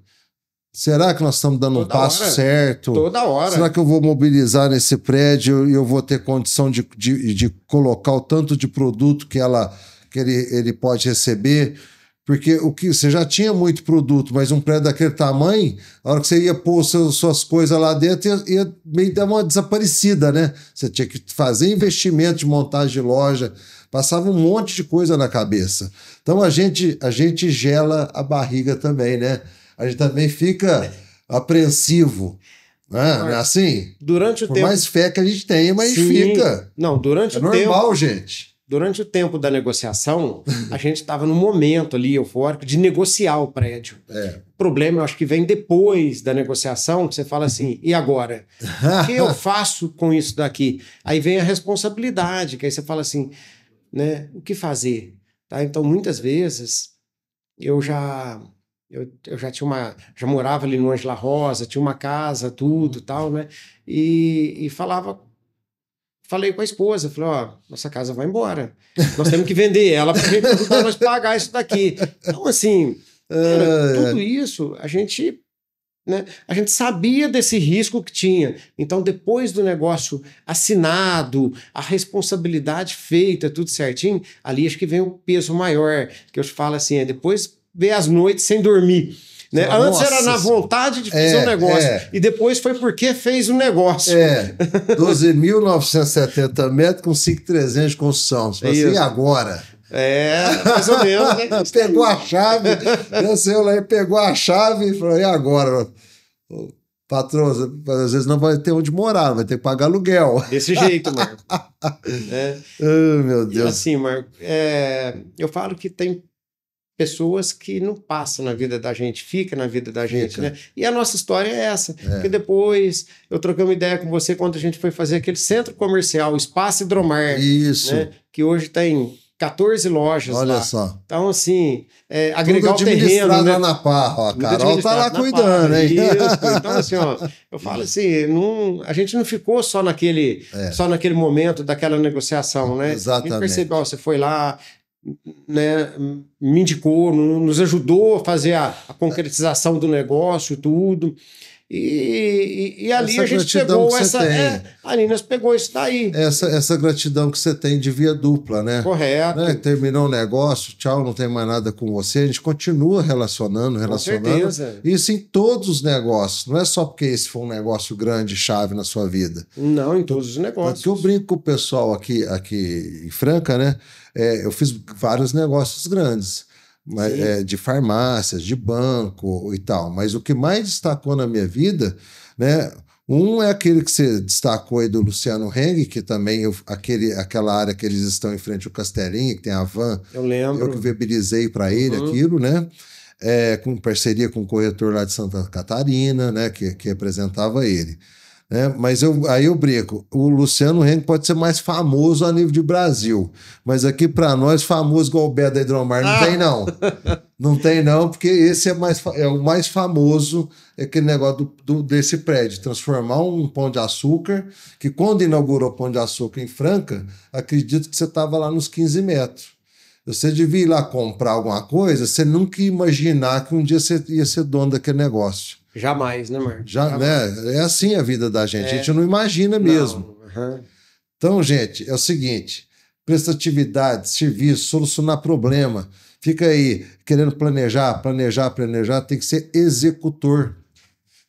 Speaker 1: Será que nós estamos dando um passo certo?
Speaker 2: Toda hora.
Speaker 1: Será que eu vou mobilizar nesse prédio e eu vou ter condição de colocar o tanto de produto que ele pode receber? Porque você já tinha muito produto, mas um prédio daquele tamanho, a hora que você ia pôr suas coisas lá dentro, ia meio dar uma desaparecida, né? Você tinha que fazer investimento de montagem de loja, passava um monte de coisa na cabeça. Então a gente gela a barriga também, né? A gente também fica apreensivo, né? Não é assim?
Speaker 2: Durante o
Speaker 1: Por mais fé que a gente tenha, mas fica.
Speaker 2: Não, durante o tempo...
Speaker 1: É normal, gente.
Speaker 2: Durante o tempo da negociação, a gente estava num momento ali eufórico de negociar o prédio. O problema, eu acho que vem depois da negociação, que você fala assim, e agora? O que eu faço com isso daqui? Aí vem a responsabilidade, que aí você fala assim, né? O que fazer? Tá? Então, muitas vezes, eu já já morava ali no Ângela Rosa, tinha uma casa, tudo tal, né? E falei com a esposa, falei, nossa casa vai embora. Nós temos que vender ela para a gente ajudar nós pagar isso daqui. Então, assim, tudo isso, a gente sabia desse risco que tinha. Então, depois do negócio assinado, a responsabilidade feita, tudo certinho, ali acho que vem o peso maior, que eu te falo assim, depois ver as noites sem dormir. Né? Antes era na vontade de fazer um negócio. E depois foi porque fez um negócio.
Speaker 1: 12.970 metros com 5.300 de construção. Você fala assim, e agora?
Speaker 2: Mais ou menos. Né?
Speaker 1: Pegou a chave, desceu lá e pegou a chave e falou, e agora? Patrão, às vezes não vai ter onde morar, vai ter que pagar aluguel.
Speaker 2: Desse jeito, Marco.
Speaker 1: Oh, meu Deus.
Speaker 2: E assim, Marco, eu falo que tem pessoas que não passam na vida da gente, fica na vida da gente, né? E a nossa história é essa. Porque depois eu troquei uma ideia com você quando a gente foi fazer aquele centro comercial, o Espaço Hidromar.
Speaker 1: Isso.
Speaker 2: Né? Que hoje tem 14 lojas.
Speaker 1: Olha
Speaker 2: lá.
Speaker 1: Só.
Speaker 2: Então, assim, agregar o terreno.
Speaker 1: Né?
Speaker 2: Lá
Speaker 1: na Parra, ó. A Carol tá lá cuidando, hein?
Speaker 2: Isso. Então, assim, ó, eu falo assim, a gente não ficou só naquele momento daquela negociação, né?
Speaker 1: Exatamente.
Speaker 2: A gente percebeu, você foi lá, né, me indicou, nos ajudou a fazer a concretização do negócio, tudo. E ali a gente pegou ali nós pegou isso daí.
Speaker 1: Essa gratidão que você tem de via dupla, né?
Speaker 2: Correto.
Speaker 1: Né? Terminou o negócio, tchau, não tem mais nada com você. A gente continua relacionando.
Speaker 2: Com certeza.
Speaker 1: Isso em todos os negócios. Não é só porque esse foi um negócio grande, chave na sua vida.
Speaker 2: Não, em todos os negócios.
Speaker 1: Porque eu brinco com o pessoal aqui em Franca, né? Eu fiz vários negócios grandes. De farmácias, de banco e tal. Mas o que mais destacou na minha vida, né? Um é aquele que você destacou aí do Luciano Heng, que também aquela área que eles estão em frente ao Castelinho, que tem a van.
Speaker 2: Eu lembro.
Speaker 1: Eu que viabilizei para ele aquilo, né? Com parceria com o corretor lá de Santa Catarina, né? Que representava ele. Mas aí eu brinco, o Luciano Heng pode ser mais famoso a nível de Brasil, mas aqui para nós, famoso igual o Beto da Hidromar, não tem não. Não tem não, porque esse é o mais famoso, aquele negócio desse prédio, transformar um pão de açúcar, que quando inaugurou o pão de açúcar em Franca, acredito que você estava lá nos 15 metros. Você devia ir lá comprar alguma coisa, você nunca ia imaginar que um dia você ia ser dono daquele negócio.
Speaker 2: Jamais, né, Marcos?
Speaker 1: Né? É assim a vida da gente. A gente não imagina mesmo. Então, gente, é o seguinte: prestatividade, serviço, solucionar problema. Fica aí querendo planejar, tem que ser executor.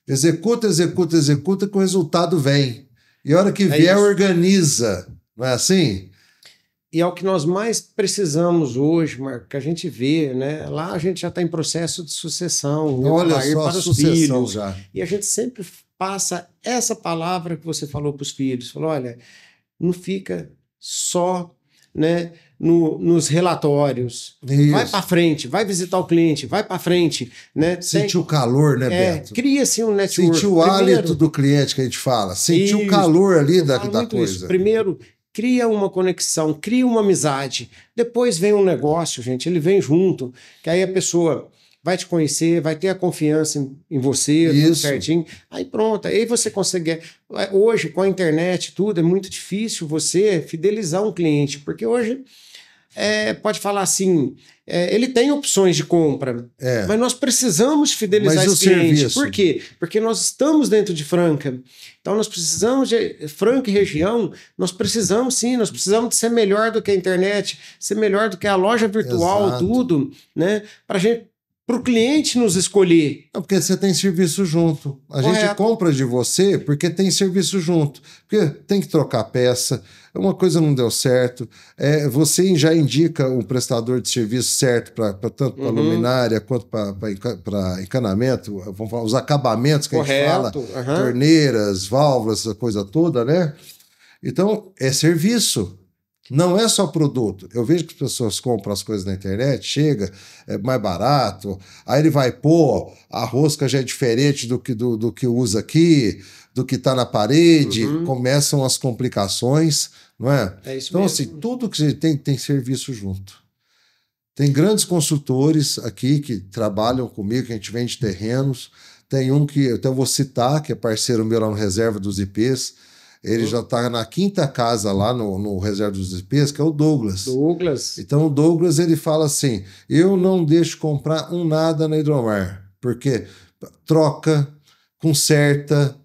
Speaker 1: Executa, que o resultado vem. E a hora que vier, organiza. Não é assim?
Speaker 2: E é o que nós mais precisamos hoje, Marco, que a gente vê, né? Lá a gente já está em processo de sucessão.
Speaker 1: Olha só,
Speaker 2: para os filhos. Já. E a gente sempre passa essa palavra que você falou para os filhos. Falou, olha, não fica só, né, nos relatórios. Isso. Vai para frente, vai visitar o cliente, vai para frente. Né?
Speaker 1: Sentir o calor, né, Beto?
Speaker 2: Cria-se um network.
Speaker 1: Sentir o hálito do cliente que a gente fala. Sentir o calor ali da coisa.
Speaker 2: Isso. Primeiro, cria uma conexão, cria uma amizade. Depois vem um negócio, gente, ele vem junto, que aí a pessoa vai te conhecer, vai ter a confiança em você, tudo certinho. Aí pronto, aí você consegue... Hoje, com a internet tudo, é muito difícil você fidelizar um cliente, porque hoje... pode falar assim, ele tem opções de compra, mas nós precisamos fidelizar esse cliente.
Speaker 1: Serviço.
Speaker 2: Por quê? Porque nós estamos dentro de Franca. Então nós precisamos de Franca e região, nós precisamos de ser melhor do que a internet, ser melhor do que a loja virtual,
Speaker 1: Exato.
Speaker 2: Tudo, né? Para o cliente nos escolher.
Speaker 1: Não, porque você tem serviço junto. A gente compra de você porque tem serviço junto. Porque tem que trocar peça, uma coisa não deu certo. Você já indica um prestador de serviço certo tanto para luminária quanto para encanamento, vamos falar, os acabamentos que a gente fala, torneiras, válvulas, essa coisa toda, né? Então, é serviço. Não é só produto. Eu vejo que as pessoas compram as coisas na internet, chega, é mais barato, aí ele vai pôr, a rosca já é diferente do que usa aqui, do que está na parede, começam as complicações, não é?
Speaker 2: É isso
Speaker 1: então,
Speaker 2: mesmo.
Speaker 1: assim, tudo que a gente tem serviço junto. Tem grandes consultores aqui que trabalham comigo, que a gente vende terrenos. Tem um que eu até vou citar, que é parceiro meu lá no Reserva dos IPs. Ele já está na 5ª casa lá no Reserva dos IPs, que é o Douglas. Então o Douglas ele fala assim, eu não deixo comprar nada na Hidromar, porque troca, conserta,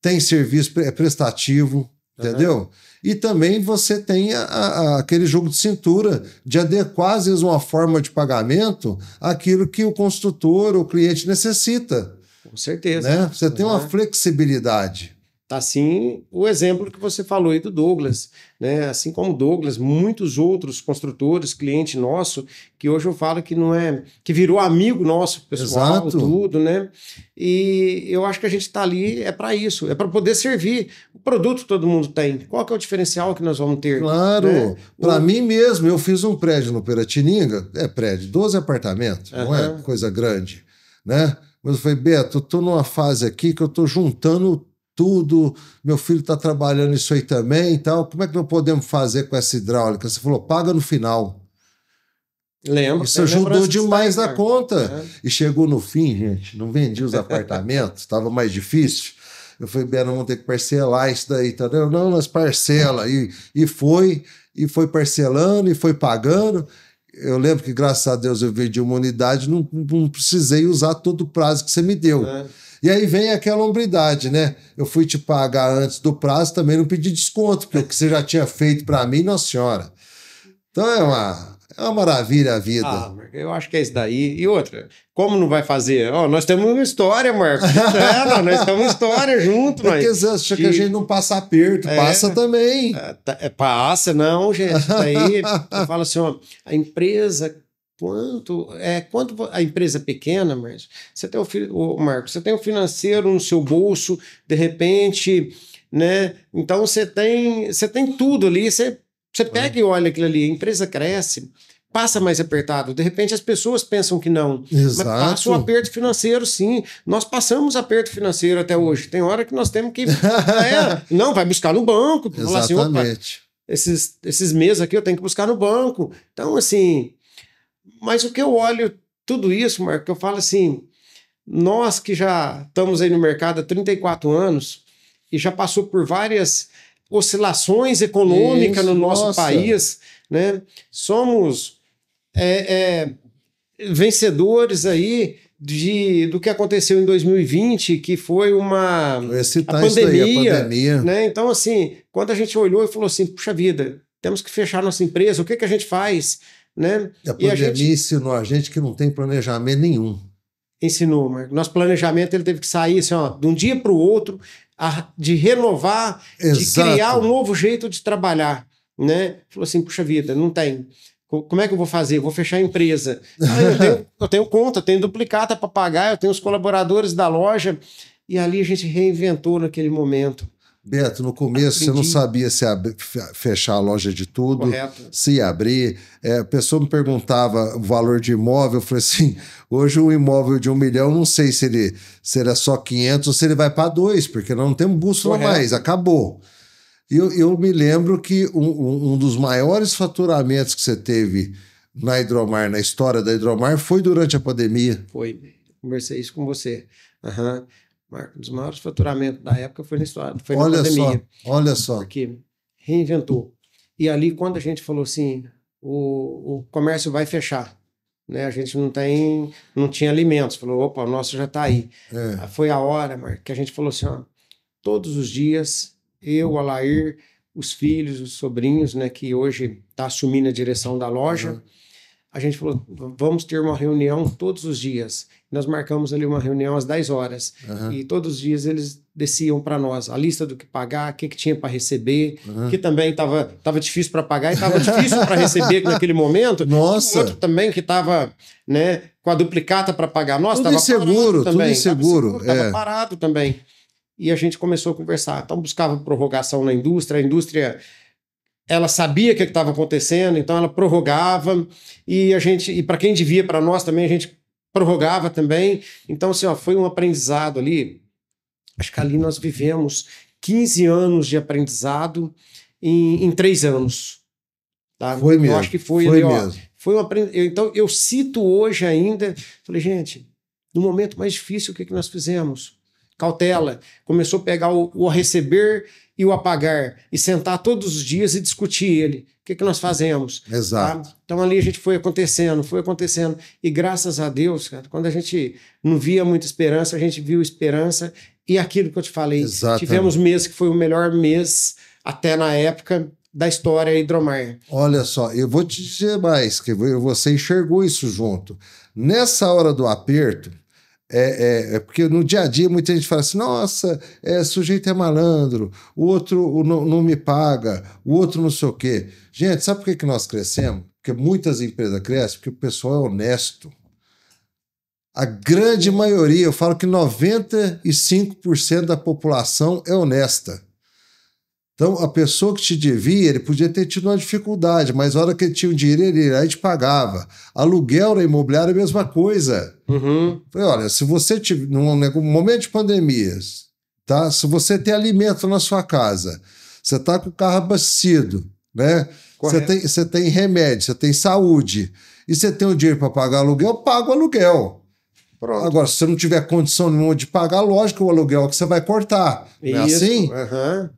Speaker 1: tem serviço, é prestativo, entendeu? E também você tem aquele jogo de cintura de adequar, às vezes, uma forma de pagamento àquilo que o construtor, o cliente necessita.
Speaker 2: Com certeza.
Speaker 1: Né? Você tem uma flexibilidade.
Speaker 2: Tá assim o exemplo que você falou aí do Douglas, né? Assim como o Douglas, muitos outros construtores, cliente nosso, que hoje eu falo que não é, que virou amigo nosso, pessoal,
Speaker 1: Exato.
Speaker 2: tudo, né? E eu acho que a gente está ali é para isso, é para poder servir. O produto todo mundo tem. Qual que é o diferencial que nós vamos ter?
Speaker 1: Claro.
Speaker 2: Né?
Speaker 1: Para mim mesmo, eu fiz um prédio no Piratininga, prédio, 12 apartamentos, não é coisa grande, né? Mas eu falei, Beto, eu tô numa fase aqui que eu tô juntando tudo, meu filho está trabalhando isso aí também e tal, como é que nós podemos fazer com essa hidráulica? Você falou, paga no final.
Speaker 2: Lembro.
Speaker 1: Isso ajudou demais na conta. E chegou no fim, gente, não vendi os apartamentos, estava mais difícil. Eu falei, Beto, vamos ter que parcelar isso daí, tá? Não, nós parcela. E foi parcelando, e foi pagando. Eu lembro que, graças a Deus, eu vendi uma unidade, não precisei usar todo o prazo que você me deu. E aí vem aquela hombridade, né? Eu fui te pagar antes do prazo, também não pedi desconto, porque o que você já tinha feito para mim, Nossa Senhora. Então é uma maravilha a vida.
Speaker 2: Eu acho que é isso daí. E outra, como não vai fazer? Nós temos uma história, Marcos. Nós temos uma história junto.
Speaker 1: Porque você acha que a gente não passa aperto, passa também.
Speaker 2: Passa, não, gente. Daí eu falo assim, a empresa... Quanto a empresa é pequena, Marcos, você tem Marcos, você tem o financeiro no seu bolso, de repente, né? Então você tem tudo ali, você pega e olha aquilo ali, a empresa cresce, passa mais apertado. De repente as pessoas pensam que não.
Speaker 1: Exato.
Speaker 2: Mas passa o aperto financeiro, sim. Nós passamos aperto financeiro até hoje. Tem hora que nós temos que... não, vai buscar no banco.
Speaker 1: Exatamente.
Speaker 2: Falar assim, esses meses aqui eu tenho que buscar no banco. Então, assim... Mas o que eu olho tudo isso, Marco, eu falo assim, nós que já estamos aí no mercado há 34 anos e já passou por várias oscilações econômicas no nosso país, né? Somos vencedores aí do que aconteceu em 2020, que foi a pandemia, né? Então, assim, quando a gente olhou e falou assim, puxa vida, temos que fechar nossa empresa, o que a gente faz? Né?
Speaker 1: E a pandemia ensinou a gente que não tem planejamento nenhum.
Speaker 2: Ensinou, Marco. Nosso planejamento ele teve que sair assim, de um dia para o outro, de renovar, de criar um novo jeito de trabalhar. Né? Falou assim, puxa vida, não tem. Como é que eu vou fazer? Vou fechar a empresa. Eu tenho conta, tenho duplicata para pagar, eu tenho os colaboradores da loja. E ali a gente reinventou naquele momento.
Speaker 1: Beto, no começo você não sabia se fechar a loja de tudo, se abrir. A pessoa me perguntava o valor de imóvel, eu falei assim, hoje um imóvel de 1 milhão, não sei se era só 500 ou se ele vai para 2, porque nós não temos bússola mais, acabou. E eu me lembro que um dos maiores faturamentos que você teve na Hidromar, na história da Hidromar, foi durante a pandemia.
Speaker 2: Foi, conversei isso com você. Um dos maiores faturamentos da época foi na pandemia.
Speaker 1: Olha só.
Speaker 2: Porque reinventou. E ali, quando a gente falou assim, o comércio vai fechar, né? A gente não tinha alimentos. Falou, opa, o nosso já está aí. Foi a hora, Marco, que a gente falou assim, todos os dias, eu, o Alair, os filhos, os sobrinhos, né, que hoje está assumindo a direção da loja, a gente falou, vamos ter uma reunião todos os dias. Nós marcamos ali uma reunião às 10 horas. E todos os dias eles desciam para nós a lista do que pagar, o que tinha para receber, que também estava difícil para pagar e estava difícil para receber naquele momento.
Speaker 1: Nossa!
Speaker 2: Outro também que estava, né, com a duplicata para pagar. Nossa,
Speaker 1: tudo inseguro, tudo inseguro.
Speaker 2: Estava parado também. E a gente começou a conversar. Então buscava prorrogação na indústria, a indústria... Ela sabia o que estava acontecendo, então ela prorrogava, e para quem devia para nós também, a gente prorrogava também. Então, assim, foi um aprendizado ali. Acho que ali nós vivemos 15 anos de aprendizado em 3 anos. Tá?
Speaker 1: Foi mesmo.
Speaker 2: Eu acho que foi ali, mesmo. Foi um aprendizado. Então, eu cito hoje ainda, falei, gente, no momento mais difícil, o que nós fizemos? Cautela. Começou a pegar o receber e o apagar, e sentar todos os dias e discutir ele. O que nós fazemos?
Speaker 1: Exato.
Speaker 2: Tá? Então ali a gente foi acontecendo, e graças a Deus, cara, quando a gente não via muita esperança, a gente viu esperança, e aquilo que eu te falei,
Speaker 1: Exatamente.
Speaker 2: Tivemos mês que foi o melhor mês até na época da história Hidromar.
Speaker 1: Olha só, eu vou te dizer mais, que você enxergou isso junto. Nessa hora do aperto, porque no dia a dia muita gente fala assim, nossa, sujeito é malandro, o outro não me paga, o outro não sei o quê. Gente, sabe por que nós crescemos? Porque muitas empresas crescem porque o pessoal é honesto. A grande maioria, eu falo que 95% da população é honesta. Então, a pessoa que te devia, ele podia ter tido uma dificuldade, mas na hora que ele tinha o dinheiro, ele te pagava. Aluguel na imobiliária é a mesma coisa. Falei, olha, se você tiver num momento de pandemias, tá? Se você tem alimento na sua casa, você está com o carro abastecido, né? Você tem remédio, você tem saúde, e você tem o dinheiro para pagar aluguel, paga o aluguel. Pronto. Agora, se você não tiver condição nenhuma de pagar, lógico, o aluguel que você vai cortar. Não é assim?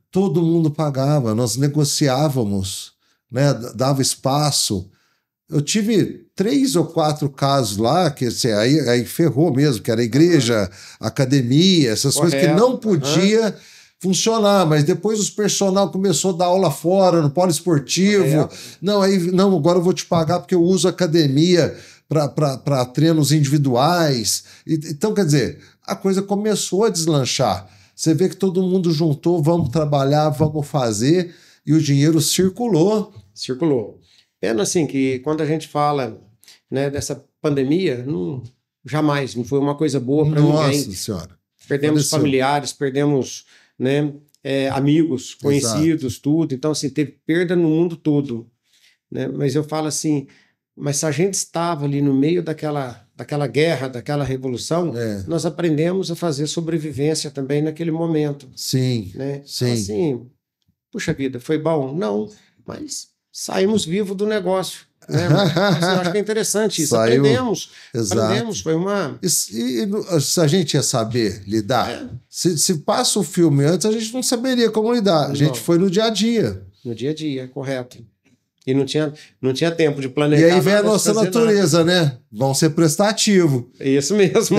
Speaker 1: Todo mundo pagava, nós negociávamos, né? Dava espaço. Eu tive 3 ou 4 casos lá, que assim, aí ferrou mesmo, que era igreja, academia, essas coisas que não podia funcionar, mas depois os personal começou a dar aula fora, no polo esportivo. Não, agora eu vou te pagar porque eu uso academia para treinos individuais. Então, quer dizer, a coisa começou a deslanchar. Você vê que todo mundo juntou, vamos trabalhar, vamos fazer, e o dinheiro circulou.
Speaker 2: Circulou. Pena assim que quando a gente fala, né, dessa pandemia, jamais não foi uma coisa boa para ninguém.
Speaker 1: Nossa Senhora.
Speaker 2: Perdemos familiares, perdemos, né, amigos, conhecidos, tudo. Então, assim, teve perda no mundo todo. Né? Mas eu falo assim, mas se a gente estava ali no meio daquela guerra, daquela revolução, nós aprendemos a fazer sobrevivência também naquele momento.
Speaker 1: Sim,
Speaker 2: né?
Speaker 1: sim.
Speaker 2: Então, assim, puxa vida, foi bom? Não, mas saímos vivos do negócio. Né? Mas eu acho que é interessante isso. Aprendemos, foi uma...
Speaker 1: E se a gente ia saber lidar, se passa o filme antes, a gente não saberia como lidar. A gente foi no dia a dia.
Speaker 2: No dia a dia, correto. E não tinha tempo de planejar.
Speaker 1: E aí vem a nossa natureza, né? Vão ser prestativo.
Speaker 2: Isso mesmo.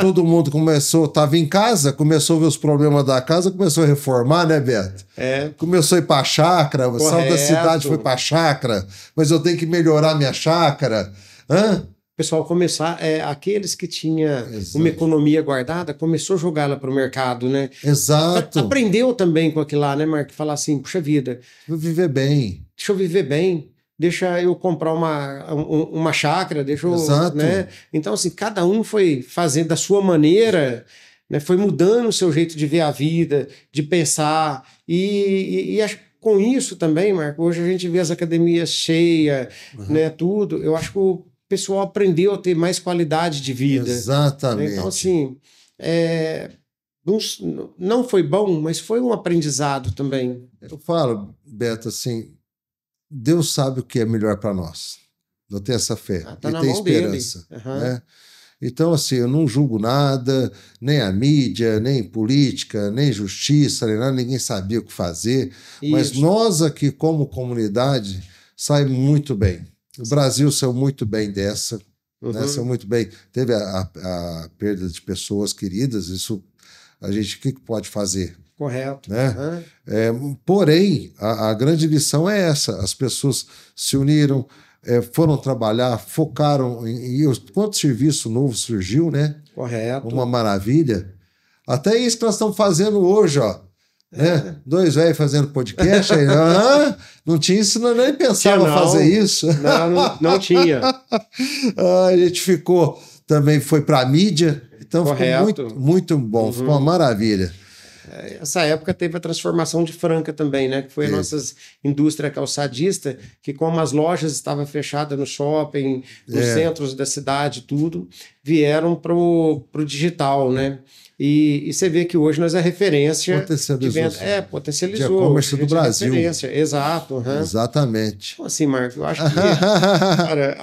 Speaker 1: Todo mundo estava em casa, começou a ver os problemas da casa, começou a reformar, né, Beto? Começou a ir para a chácara, saiu da cidade, foi para a chácara, mas eu tenho que melhorar minha chácara.
Speaker 2: O pessoal começar, aqueles que tinham uma economia guardada, começou a jogá-la para o mercado, né?
Speaker 1: Exato.
Speaker 2: Aprendeu também com aquilo lá, né, Marco? Falar assim, puxa vida.
Speaker 1: Vou viver bem.
Speaker 2: Deixa eu viver bem, deixa eu comprar uma chácara, deixa eu...
Speaker 1: Exato.
Speaker 2: Né? Então, assim, cada um foi fazendo da sua maneira, né? Foi mudando o seu jeito de ver a vida, de pensar, e acho que com isso também, Marco, hoje a gente vê as academias cheias, né, tudo, eu acho que o pessoal aprendeu a ter mais qualidade de vida.
Speaker 1: Exatamente.
Speaker 2: Né? Então, assim, não foi bom, mas foi um aprendizado também.
Speaker 1: Eu falo, Beto, assim, Deus sabe o que é melhor para nós. Eu tenho essa fé.
Speaker 2: Tá
Speaker 1: e tenho esperança. Né? Então, assim, eu não julgo nada, nem a mídia, nem política, nem justiça, nem nada, ninguém sabia o que fazer. Isso. Mas nós aqui, como comunidade, saímos muito bem. O Brasil saiu muito bem dessa. Né? Saiu muito bem. Teve a perda de pessoas queridas, isso a gente o que pode fazer?
Speaker 2: Correto.
Speaker 1: Né? Porém, a grande lição é essa: as pessoas se uniram, foram trabalhar, focaram em quanto serviço novo surgiu, né?
Speaker 2: Correto.
Speaker 1: Uma maravilha. Até isso que nós estamos fazendo hoje, ó. Né? 2 velhos fazendo podcast, aí, não tinha isso, nem pensava fazer isso.
Speaker 2: Não tinha.
Speaker 1: A gente também foi para a mídia, então ficou muito, muito bom, ficou uma maravilha.
Speaker 2: Essa época teve a transformação de Franca também, né? Que foi a nossa indústria calçadista, que como as lojas estavam fechadas no shopping, nos centros da cidade, tudo, vieram pro digital, né? E você vê que hoje nós é referência de venda. Potencializou.
Speaker 1: De e-commerce do Brasil.
Speaker 2: Exato.
Speaker 1: Exatamente.
Speaker 2: Então, assim, Marco, eu acho que cara,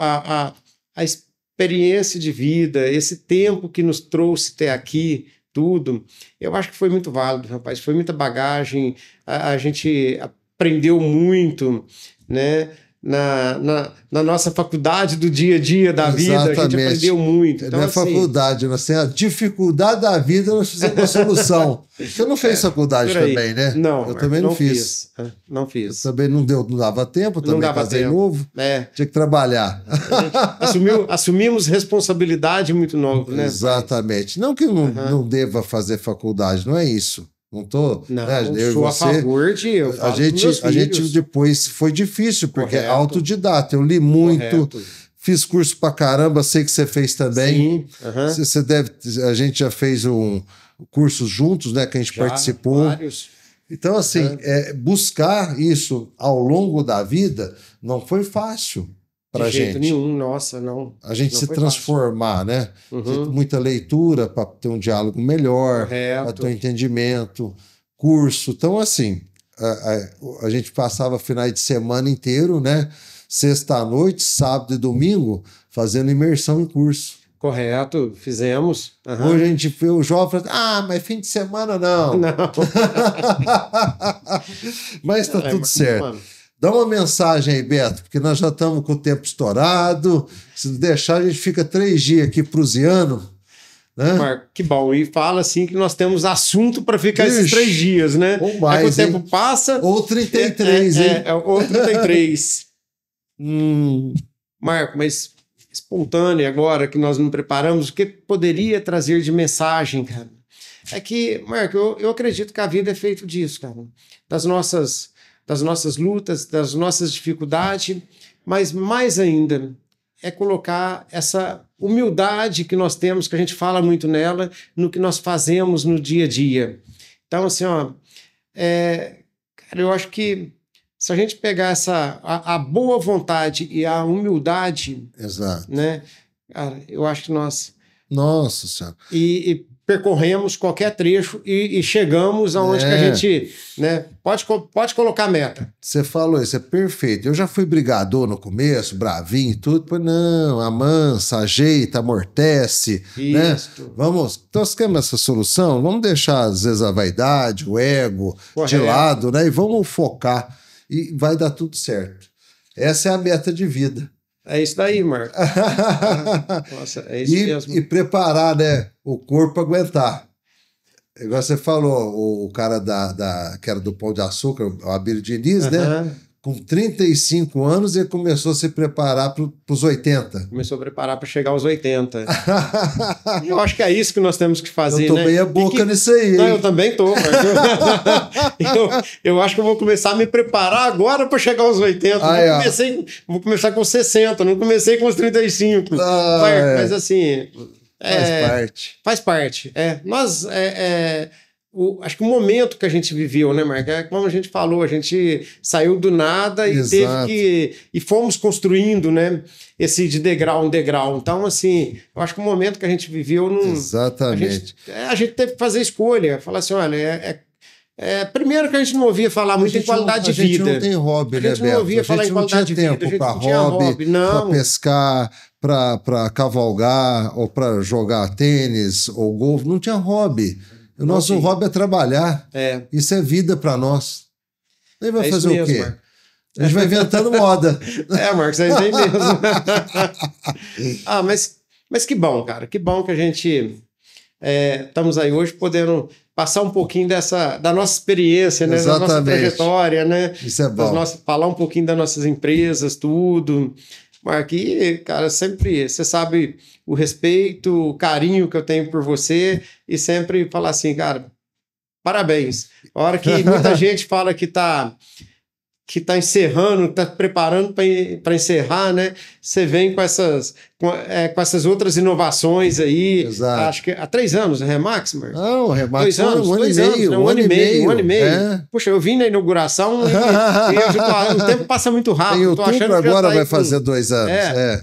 Speaker 2: a experiência de vida, esse tempo que nos trouxe até aqui, tudo, eu acho que foi muito válido, rapaz. Foi muita bagagem, a gente aprendeu muito, né? na nossa faculdade do dia a dia da vida, a gente aprendeu muito. Então,
Speaker 1: na faculdade, nós temos a dificuldade da vida, nós fizemos uma solução. Você não fez faculdade também, né?
Speaker 2: Não,
Speaker 1: eu também não fiz.
Speaker 2: Não fiz.
Speaker 1: Eu também não dava tempo, também casei novo. Tinha que trabalhar.
Speaker 2: Assumimos responsabilidade muito nova, né?
Speaker 1: Exatamente. Não que não deva fazer faculdade, não é isso. Não tô.
Speaker 2: Não,
Speaker 1: né, eu
Speaker 2: sou a favor de.
Speaker 1: A gente depois foi difícil, porque é autodidata. Eu li muito, fiz curso pra caramba, sei que você fez também.
Speaker 2: Sim.
Speaker 1: Você deve. A gente já fez cursos juntos, né? Que a gente participou.
Speaker 2: Vários.
Speaker 1: Então, assim, buscar isso ao longo da vida não foi fácil. Pra
Speaker 2: de jeito nenhum, nossa, não.
Speaker 1: A gente
Speaker 2: não
Speaker 1: se transformar,
Speaker 2: fácil.
Speaker 1: né? Muita leitura para ter um diálogo melhor, para ter um entendimento, curso. Então, assim, a gente passava finais de semana inteiro, né? Sexta à noite, sábado e domingo, fazendo imersão em curso.
Speaker 2: Correto, fizemos.
Speaker 1: Hoje a gente vê o jovem falando, mas fim de semana não.
Speaker 2: Não.
Speaker 1: Mas tá tudo certo. Mano. Dá uma mensagem aí, Beto, porque nós já estamos com o tempo estourado. Se deixar, a gente fica 3 dias aqui prusiano. Né?
Speaker 2: Marco, que bom. E fala assim que nós temos assunto para ficar esses 3 dias, né?
Speaker 1: Ou mais,
Speaker 2: que o tempo passa.
Speaker 1: Ou 33, hein?
Speaker 2: Ou 33. Marco, mas espontâneo agora que nós nos preparamos, o que poderia trazer de mensagem, cara? É que, Marco, eu acredito que a vida é feita disso, cara. Das nossas lutas, das nossas dificuldades, mas mais ainda é colocar essa humildade que nós temos, que a gente fala muito nela, no que nós fazemos no dia a dia. Então, assim, cara, eu acho que se a gente pegar a boa vontade e a humildade,
Speaker 1: exato,
Speaker 2: né, cara, eu acho que nós...
Speaker 1: Nossa Senhora.
Speaker 2: E percorremos qualquer trecho e chegamos aonde que a gente, né, pode colocar meta.
Speaker 1: Você falou isso, é perfeito. Eu já fui brigador no começo, bravinho e tudo, depois não, amansa, ajeita, amortece, né? Vamos, então nós queremos essa solução, vamos deixar às vezes a vaidade, o ego de lado, né? E vamos focar e vai dar tudo certo. Essa é a meta de vida.
Speaker 2: É isso daí, Marco. Nossa, é isso mesmo.
Speaker 1: E preparar, né, o corpo para aguentar. Igual você falou, o cara que era do Pão de Açúcar, o Abílio Diniz, né? Com 35 anos, ele começou a se preparar para os 80.
Speaker 2: Começou a preparar para chegar aos 80. Eu acho que é isso que nós temos que fazer,
Speaker 1: né? Eu tô meia boca nisso aí.
Speaker 2: Não, eu também tô. eu acho que eu vou começar a me preparar agora para chegar aos 80. Vou começar com 60, não comecei com os 35. Mas assim...
Speaker 1: Faz parte.
Speaker 2: Nós... acho que o momento que a gente viveu, né, Marco? Como a gente falou, a gente saiu do nada e e fomos construindo, né, esse de degrau em degrau. Então, assim, eu acho que o momento que a gente viveu...
Speaker 1: Exatamente.
Speaker 2: A gente teve que fazer escolha, falar assim, olha, primeiro que a gente não ouvia falar muito em qualidade de vida.
Speaker 1: A gente não tem hobby, né, Beto?
Speaker 2: A gente não ouvia falar em qualidade de vida.
Speaker 1: A gente não tinha tempo para pescar, para cavalgar, ou para jogar tênis ou golfe. Não tinha hobby. O nosso hobby é trabalhar. Isso é vida para nós. Aí vai fazer o quê? Marcos. A gente vai inventando moda.
Speaker 2: Marcos, é isso aí mesmo. Mas que bom, cara. Que bom que a gente estamos aí hoje podendo passar um pouquinho da nossa experiência, né? Da nossa trajetória, né?
Speaker 1: Isso é bom.
Speaker 2: Falar um pouquinho das nossas empresas, tudo. Marco, cara, sempre, você sabe o respeito, o carinho que eu tenho por você e sempre falar assim, cara, parabéns. A hora que muita gente fala que tá encerrando, tá preparando para encerrar, né? Você vem com essas outras inovações aí.
Speaker 1: Exato.
Speaker 2: Acho que há 3 anos, né, Remax, Marcos?
Speaker 1: Não, Remax
Speaker 2: 2 anos, 2 anos, né? Um ano e meio. Puxa, eu vim na inauguração e o tempo passa muito rápido.
Speaker 1: Em outubro agora vai fazer 2 anos.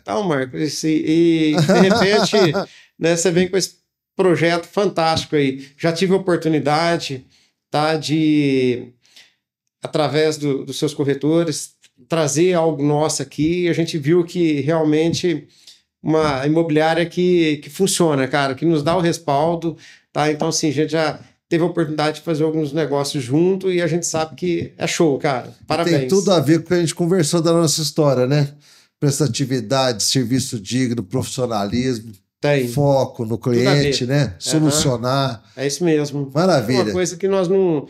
Speaker 2: Então, Marcos, e de repente, né, você vem com esse projeto fantástico aí. Já tive a oportunidade, tá, de... através dos seus corretores, trazer algo nosso aqui, e a gente viu que realmente uma imobiliária que funciona, cara, que nos dá o respaldo, tá? Então, assim, a gente já teve a oportunidade de fazer alguns negócios junto e a gente sabe que é show, cara. Parabéns.
Speaker 1: Tem tudo a ver com o que a gente conversou da nossa história, né? Prestatividade, serviço digno, profissionalismo, foco no cliente, né? Solucionar.
Speaker 2: É isso mesmo.
Speaker 1: Maravilha.
Speaker 2: É uma coisa que nós não...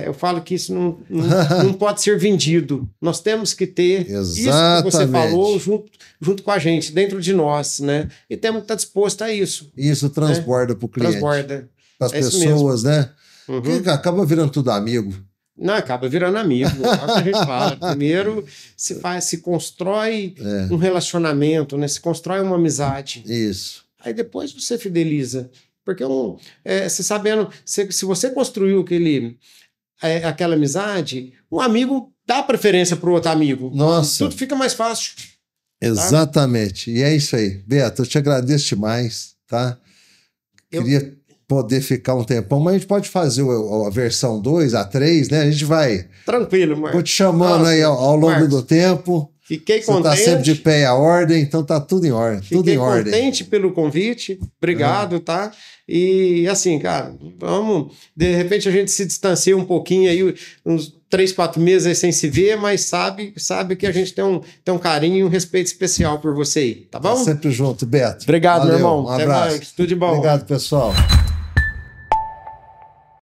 Speaker 2: eu falo que isso não pode ser vendido. Nós temos que ter
Speaker 1: Exatamente.
Speaker 2: isso que você falou junto com a gente, dentro de nós, né? E temos que estar disposto a isso.
Speaker 1: Isso transborda para o cliente.
Speaker 2: Transborda.
Speaker 1: Para as pessoas, né? Que acaba virando tudo amigo.
Speaker 2: Não, acaba virando amigo. É o que a gente fala. Primeiro se constrói um relacionamento, né? Se constrói uma amizade.
Speaker 1: Isso.
Speaker 2: Aí depois você fideliza. Porque você sabendo, se você construiu aquela amizade, um amigo dá preferência para o outro amigo.
Speaker 1: Nossa.
Speaker 2: Tudo fica mais fácil.
Speaker 1: Exatamente. Tá? E é isso aí. Beto, eu te agradeço demais, tá? Queria poder ficar um tempão, mas a gente pode fazer a versão 2, a 3, né? A gente vai...
Speaker 2: Tranquilo, Marcos.
Speaker 1: Vou te chamando aí ao longo do tempo.
Speaker 2: Fiquei contente.
Speaker 1: Você tá sempre de pé à ordem, então tá tudo em ordem.
Speaker 2: Fiquei contente pelo convite. Obrigado, tá? E assim, cara, vamos... De repente a gente se distancia um pouquinho aí, uns 3, 4 meses aí sem se ver, mas sabe que a gente tem um carinho e um respeito especial por você aí, tá bom?
Speaker 1: Sempre junto, Beto.
Speaker 2: Obrigado,
Speaker 1: valeu,
Speaker 2: meu irmão.
Speaker 1: Um abraço.
Speaker 2: Até mais. Tudo de bom.
Speaker 1: Obrigado, pessoal.